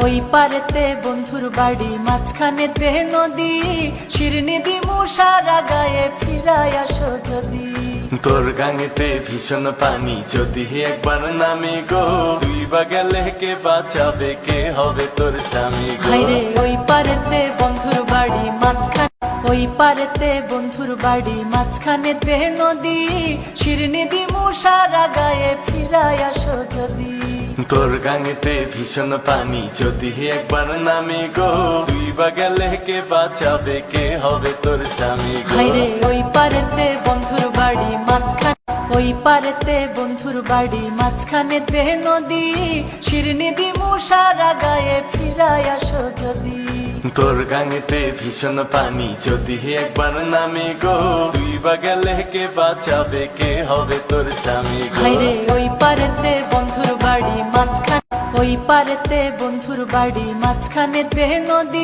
ওই পারেতে বন্ধুর বাড়ি, মাঝখানেতে নদী, শিরনি দিমু সারা গায়ে, ফিরাই আসো যদি। তোর গাঙেতে ভীষণ পানি, যদি একবার নামে গো, তুই বা গেলে কে বাঁচাবে, কে হবে তোর স্বামী গো? হায়রে ওই পারেতে বন্ধুর বাড়ি, মাঝখানে ওই পারেতে বন্ধুর বাড়ি, মাঝখানেতে নদী, শিরনি দিমু সারা গায়ে, ফিরাই আসো যদি। তোর গাঙেতে ভীষণ পানি, যদি একবার নামে গো, তুই বা গেলে কে বাঁচাবে, কে হবে তোর স্বামী গো? হায়রে ওই পারেতে বন্ধুর বাড়ি, মাঝখানে ওই পারেতে বন্ধুর বাড়ি, মাঝখানেতে নদী, শিরনি দিমু সারা গায়ে, ফিরাই আসো যদি। তোর গাঙেতে ভীষণ পানি, যদি একবার নামে গো, তুই বা গেলে কে বাঁচাবে, কে হবে তোর স্বামী গো? হায়রে ওই পারেতে বন্ধুর বাড়ি, মাঝখানে ওই পারেতে বন্ধুর বাড়ি, মাঝখানেতে নদী।